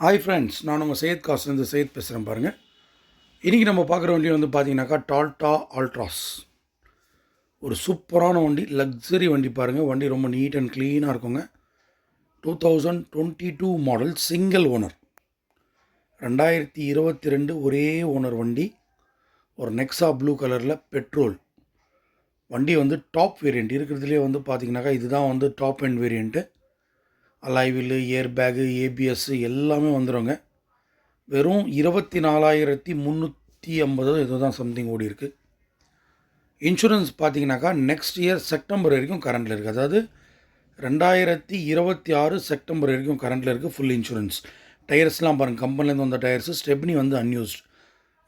Hi friends, நான் உங்கள் சையத் காசுலேருந்து சையத் பேசுகிறேன் பாருங்கள். இன்றைக்கி நம்ம பார்க்குற வண்டி வந்து பார்த்தீங்கன்னாக்கா டால்டா ஆல்ட்ராஸ். ஒரு சூப்பரான வண்டி, லக்ஸரி வண்டி பாருங்கள். வண்டி ரொம்ப நீட் அண்ட் க்ளீனாக இருக்குங்க. 2022 மாடல், சிங்கிள் ஓனர், 2022 ஒரே ஓனர் வண்டி. ஒரு நெக்ஸா ப்ளூ கலரில் பெட்ரோல் வண்டி வந்து டாப் வேரியண்ட் இருக்கிறதுலே வந்து பார்த்திங்கனாக்கா இதுதான் வந்து top and variant. Alloy wheel, air bag, ABS எல்லாமே வந்துடுங்க. வெறும் 24,350 ஏதோ தான் சம்திங் ஓடி இருக்குது. இன்சூரன்ஸ் பார்த்தீங்கன்னாக்கா நெக்ஸ்ட் இயர் செப்டம்பர் வரைக்கும் கரண்டில் இருக்குது. அதாவது 2026 செப்டம்பர் வரைக்கும் கரண்டில் இருக்குது ஃபுல் இன்சூரன்ஸ். டயர்ஸ்லாம் பாருங்கள், கம்பெனிலேருந்து வந்த டயர்ஸு, ஸ்டெப்னி வந்து அன்யூஸ்ட்,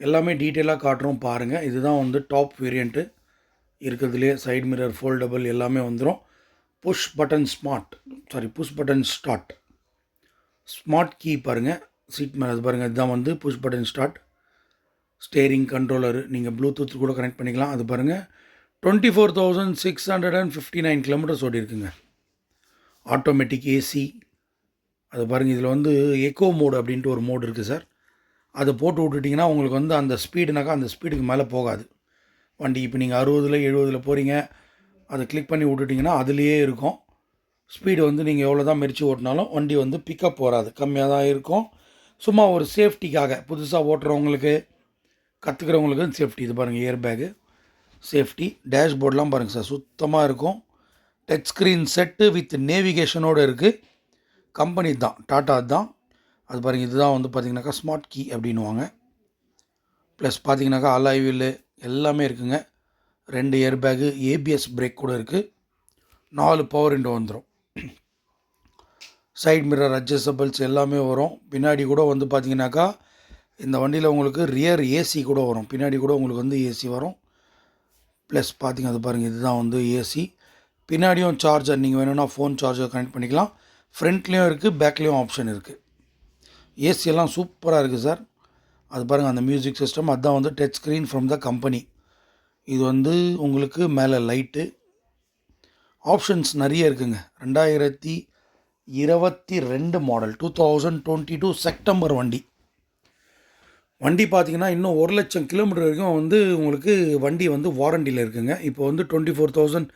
எல்லாமே டீட்டெயிலாக காட்டுறோம் பாருங்கள். இதுதான் வந்து டாப் வேரியண்ட்டு இருக்கிறதுலே. சைடு மிரர் ஃபோல்டபுள் எல்லாமே வந்துடும். Push button start, smart key பாருங்கள். சீட் மேலே அது பாருங்கள், இதுதான் வந்து push button start. Steering controller, நீங்கள் ப்ளூடூத் கூட கனெக்ட் பண்ணிக்கலாம். அது பாருங்கள், 24,659 கிலோமீட்டர்ஸ் ஓடி இருக்குங்க. Automatic AC. அது பாருங்கள், இதில் வந்து எக்கோ மோடு அப்படின்ட்டு ஒரு மோடு இருக்குது சார். அதை போட்டு விட்டுட்டிங்கன்னா உங்களுக்கு வந்து அந்த ஸ்பீடுனாக்கா அந்த ஸ்பீடுக்கு மேலே போகாது வண்டி. இப்போ நீங்கள் 60 70 போகிறீங்க, அதை கிளிக் பண்ணி விட்டுட்டிங்கன்னா அதுலேயே இருக்கும். ஸ்பீடு வந்து நீங்கள் எவ்வளோ தான் மெரிச்சு ஓட்டினாலும் வண்டி வந்து பிக்கப் போகாது, கம்மியாக தான் இருக்கும். சும்மா ஒரு சேஃப்டிக்காக, புதுசாக ஓட்டுறவங்களுக்கு, கற்றுக்கிறவங்களுக்கு சேஃப்டி. இது பாருங்கள், ஏர் பேகு சேஃப்டி. டேஷ்போர்ட்லாம் பாருங்கள் சார், சுத்தமாக இருக்கும். டச் ஸ்க்ரீன் செட்டு வித் நேவிகேஷனோடு இருக்குது. கம்பெனி தான், டாட்டா தான். அது பாருங்கள், இதுதான் வந்து பார்த்திங்கனாக்கா ஸ்மார்ட் கீ அப்படின்வாங்க. ப்ளஸ் பார்த்திங்கனாக்கா அலாய் வீலு எல்லாமே இருக்குங்க. 2 ஏர் பேகு, ஏபிஎஸ் பிரேக் கூட இருக்குது. 4 பவர் விண்டோ வந்துடும். சைட் மிரர் அட்ஜஸ்டபிள்ஸ் எல்லாமே வரும். பின்னாடி கூட வந்து பார்த்திங்கனாக்கா இந்த வண்டியில் உங்களுக்கு ரியர் ஏசி கூட வரும். பின்னாடி கூட உங்களுக்கு வந்து ஏசி வரும். ப்ளஸ் பார்த்திங்க, அது பாருங்கள், இதுதான் வந்து ஏசி. பின்னாடியும் சார்ஜர், நீங்கள் வேணும்னா ஃபோன் சார்ஜர் கனெக்ட் பண்ணிக்கலாம். ஃப்ரண்ட்லேயும் இருக்குது, பேக்லேயும் ஆப்ஷன் இருக்குது. ஏசியெல்லாம் சூப்பராக இருக்குது சார். அது பாருங்கள், அந்த மியூசிக் சிஸ்டம் அதுதான் வந்து touch screen from the company. இது வந்து உங்களுக்கு மேலே லைட்டு ஆப்ஷன்ஸ் நிறைய இருக்குங்க. 2022 மாடல், 2022 செப்டம்பர் வண்டி. வண்டி பார்த்திங்கன்னா இன்னும் 1,00,000 கிலோமீட்டர் வரைக்கும் வந்து உங்களுக்கு வண்டி வந்து வாரண்டியில் இருக்குங்க. இப்போ வந்து 24,000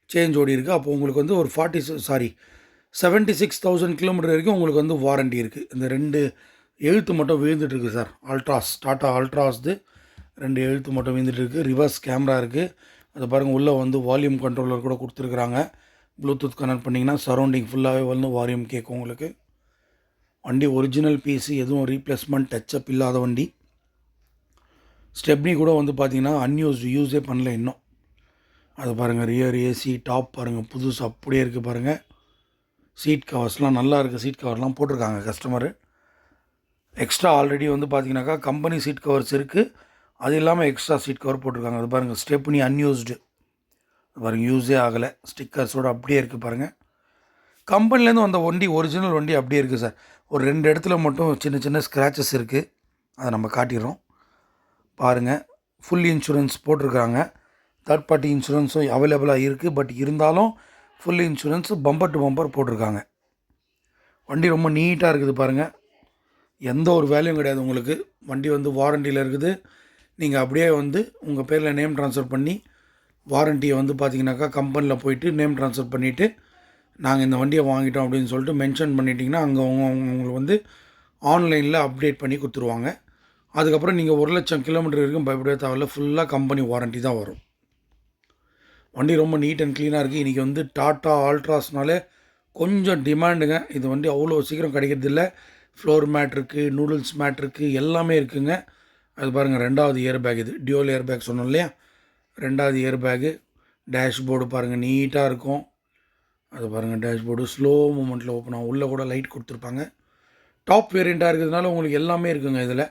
சேஞ்ச் ஓடி இருக்குது. அப்போ உங்களுக்கு வந்து ஒரு 76,000 கிலோமீட்டர் வரைக்கும் உங்களுக்கு வந்து வாரண்டி இருக்குது. இந்த 2 எழுத்து மட்டும் விழுந்துட்டுருக்கு சார். ஆல்ட்ராஸ், டாட்டா ஆல்ட்ராஸ்து 2 எழுத்து மட்டும் விழுந்துட்டுருக்கு. ரிவர்ஸ் கேமரா இருக்குது. அது பாருங்கள், உள்ளே வந்து வால்யூம் கண்ட்ரோலர் கூட கொடுத்துருக்குறாங்க. ப்ளூடூத் கனெக்ட் பண்ணிங்கன்னா சரௌண்டிங் ஃபுல்லாகவே வந்து வால்யூம் கேட்கும் உங்களுக்கு. வண்டி ஒரிஜினல் பீஸு, எதுவும் ரீப்ளேஸ்மெண்ட் டச்சப் இல்லாத வண்டி. ஸ்டெப்னி கூட வந்து பார்த்திங்கன்னா யூஸே பண்ணல இன்னும். அது பாருங்கள், ரியர் ஏசி, டாப் பாருங்கள், புதுசு அப்படியே இருக்குது பாருங்கள். சீட் கவர்ஸ்லாம் நல்லா இருக்குது. சீட் கவர்லாம் போட்டிருக்காங்க கஸ்டமரு. எக்ஸ்ட்ரா ஆல்ரெடி வந்து பார்த்திங்கனாக்கா கம்பெனி சீட் கவர்ஸ் இருக்குது. அது இல்லாமல் எக்ஸ்ட்ரா சீட் கவர் போட்டிருக்காங்க. அது பாருங்கள், ஸ்டெப்னி அன்யூஸ்டு பாருங்கள், யூஸே ஆகலை. ஸ்டிக்கர்ஸோடு அப்படியே இருக்குது பாருங்கள். கம்பெனிலேருந்து வந்த வண்டி, ஒரிஜினல் வண்டி அப்படியே இருக்குது சார். ஒரு 2 இடத்துல மட்டும் சின்ன சின்ன ஸ்க்ராச்சஸ் இருக்குது. அதை நம்ம காட்டிடுறோம் பாருங்கள். ஃபுல் இன்சூரன்ஸ் போட்டிருக்காங்க. தேர்ட் பார்ட்டி இன்சூரன்ஸும் அவைலபிளாக இருக்குது. பட் இருந்தாலும் full insurance bumper to bumper போட்டிருக்காங்க. வண்டி ரொம்ப நீட்டாக இருக்குது பாருங்கள். எந்த ஒரு வேலையும் கிடையாது உங்களுக்கு. வண்டி வந்து வாரண்டியில் இருக்குது. நீங்கள் அப்படியே வந்து உங்கள் பேரில் நேம் ட்ரான்ஸ்ஃபர் பண்ணி வாரண்டியை வந்து பார்த்திங்கனாக்கா கம்பெனியில் போயிட்டு நேம் ட்ரான்ஸ்ஃபர் பண்ணிவிட்டு நாங்கள் இந்த வண்டியை வாங்கிட்டோம் அப்படின்னு சொல்லிட்டு மென்ஷன் பண்ணிட்டீங்கன்னா அங்கே உங்களுக்கு வந்து ஆன்லைனில் அப்டேட் பண்ணி கொடுத்துருவாங்க. அதுக்கப்புறம் நீங்கள் 1,00,000 கிலோமீட்டர் வரைக்கும் பயப்படவே தேவையில்ல. ஃபுல்லாக கம்பெனி வாரண்ட்டி தான் வரும். வண்டி ரொம்ப நீட் அண்ட் க்ளீனாக இருக்குது. இன்றைக்கி வந்து டாட்டா ஆல்ட்ராஸ்னாலே கொஞ்சம் டிமாண்டுங்க. இது வண்டி அவ்வளோ சீக்கிரம் கிடைக்கிறது இல்லை. ஃப்ளோர் மேட் இருக்குது, நூடுல்ஸ் மேட் இருக்குது, எல்லாமே இருக்குதுங்க. அது பாருங்கள், 2வது ஏர் பேக். இது டியூவல் ஏர் பேக் சொன்னோம் இல்லையா, 2வது ஏர் பேகு. டேஷ்போர்டு பாருங்கள், நீட்டாக இருக்கும். அது பாருங்கள், டேஷ்போர்டு ஸ்லோ மூமெண்ட்டில் ஓப்பன் ஆகும். உள்ளே கூட லைட் கொடுத்துருப்பாங்க. டாப் வேரியண்ட்டாக இருக்கிறதுனால உங்களுக்கு எல்லாமே இருக்குங்க. இதில்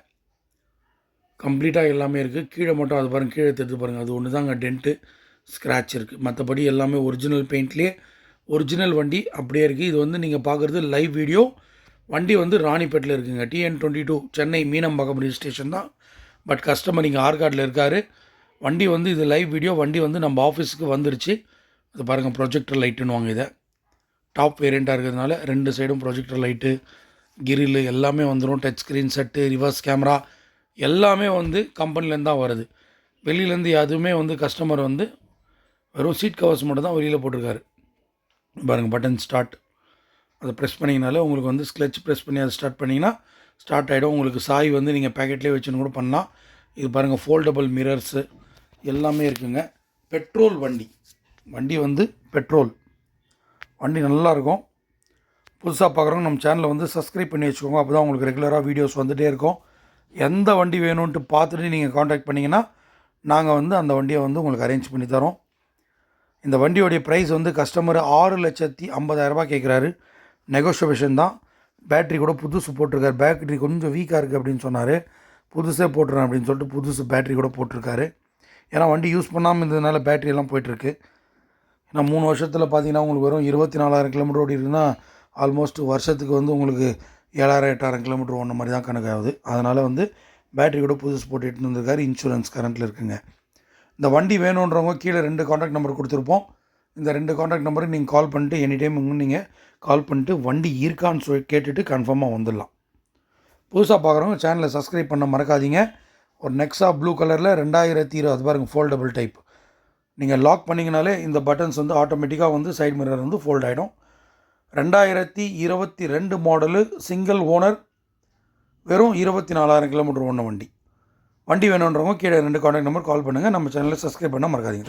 கம்ப்ளீட்டாக எல்லாமே இருக்குது. கீழே மட்டும் அது பாருங்கள், கீழே எடுத்து பாருங்கள், அது ஒன்று தாங்க டென்ட்டு ஸ்க்ராட்ச் இருக்குது. மற்றபடி எல்லாமே ஒரிஜினல் பெயிண்ட்லேயே ஒரிஜினல் வண்டி அப்படியே இருக்குது. இது வந்து நீங்கள் பார்க்குறது லைவ் வீடியோ. வண்டி வந்து ராணிப்பேட்டில் இருக்குங்க. TN22 சென்னை மீனம்பாக்கம் ரிஜிஸ்ட்ரேஷன் தான். பட் கஸ்டமர் இங்கே ஆர்காடில் இருக்கார். வண்டி வந்து இது லைவ் வீடியோ. வண்டி வந்து நம்ம ஆஃபீஸுக்கு வந்துருச்சு. அது பாருங்கள், ப்ரொஜெக்டர் லைட்டுன்னு வாங்க. இதை டாப் வேரியண்ட்டாக இருக்கிறதுனால 2 சைடும் ப்ரொஜெக்டர் லைட்டு, கிரில்லு எல்லாமே வந்துடும். Touch screen set, reverse camera எல்லாமே வந்து கம்பெனிலேருந்து தான் வருது. வெளியிலேருந்து எதுவுமே வந்து கஸ்டமர் வந்து வெறும் சீட் கவர்ஸ் மட்டும் தான் வெளியில் போட்டிருக்காரு. பாருங்கள், பட்டன் ஸ்டார்ட். அதை ப்ரெஸ் பண்ணிங்கனாலே உங்களுக்கு வந்து ஸ்க்ளச் ப்ரெஸ் பண்ணி அதை ஸ்டார்ட் பண்ணிங்கன்னா ஸ்டார்ட் ஆகிடும். உங்களுக்கு சாய் வந்து நீங்கள் பேக்கெட்லேயே வச்சுன்னு கூட பண்ணலாம். இது பாருங்கள், ஃபோல்டபுள் மிரர்ஸு எல்லாமே இருக்குங்க. பெட்ரோல் வண்டி. வண்டி வந்து பெட்ரோல் வண்டி நல்லாயிருக்கும். புதுசாக பார்க்குறவங்க நம்ம சேனலை வந்து சப்ஸ்கிரைப் பண்ணி வச்சுக்கோங்க. அப்போ தான் உங்களுக்கு ரெகுலராக வீடியோஸ் வந்துகிட்டே இருக்கும். எந்த வண்டி வேணும்ன்ட்டு பார்த்துட்டு நீங்கள் காண்டாக்ட் பண்ணிங்கன்னா நாங்கள் வந்து அந்த வண்டியை வந்து உங்களுக்கு அரேஞ்ச் பண்ணி தரோம். இந்த வண்டியோடைய ப்ரைஸ் வந்து கஸ்டமர் 6,50,000 கேட்குறாரு. நெகோஷியேஷன் தான். பேட்ரி கூட புதுசு போட்டிருக்காரு. பேட்ரி கொஞ்சம் வீக்காக இருக்குது அப்படின்னு சொன்னார். புதுசே போட்டுறேன் அப்படின்னு சொல்லிட்டு புதுசு பேட்ரி கூட போட்டிருக்காரு. ஏன்னா வண்டி யூஸ் பண்ணாமல் இருந்ததுனால பேட்ரியெல்லாம் போய்ட்டுருக்கு. ஏன்னா 3 வருஷத்தில் பார்த்தீங்கன்னா உங்களுக்கு வெறும் 24,000 கிலோமீட்டர் ஓடி இருக்குன்னா ஆல்மோஸ்ட் வருஷத்துக்கு வந்து உங்களுக்கு 7,000 8,000 கிலோமீட்டர் ஓடின மாதிரி தான் கணக்காகுது. அதனால் வந்து பேட்ரி கூட புதுசு போட்டு எடுத்துன்னு வந்திருக்காரு. இன்சூரன்ஸ் கரண்ட்டில் இருக்குங்க. இந்த வண்டி வேணுன்றவங்க கீழே 2 காண்டாக்ட் நம்பர் கொடுத்துருப்போம். இந்த 2 காண்டாக்ட் நம்பருக்கு நீங்கள் கால் பண்ணிட்டு எனி டைம் நீங்கள் கால் பண்ணிட்டு வண்டி இருக்கான்னு சொல்லி கேட்டுட்டு கன்ஃபார்மாக வந்துடலாம். புதுசாக பார்க்குறவங்க சேனலை சப்ஸ்கிரைப் பண்ண மறக்காதீங்க. ஒரு நெக்ஸா ப்ளூ கலரில் 2020 அது பாருங்கள், ஃபோல்டபுள் டைப். நீங்கள் லாக் பண்ணிங்கனாலே இந்த பட்டன்ஸ் வந்து ஆட்டோமேட்டிக்காக வந்து சைடு மிரர் வந்து ஃபோல்ட் ஆகிடும். 2022 மாடலு, சிங்கிள் ஓனர், வெறும் 24,000 கிலோமீட்டர் ஓடின வண்டி. வண்டி வேணுன்றவங்க கீழே 2 காண்டாக்ட் நம்பர் கால் பண்ணுங்கள். நம்ம சேனலை சப்ஸ்கிரைப் பண்ண மறக்காதீங்க.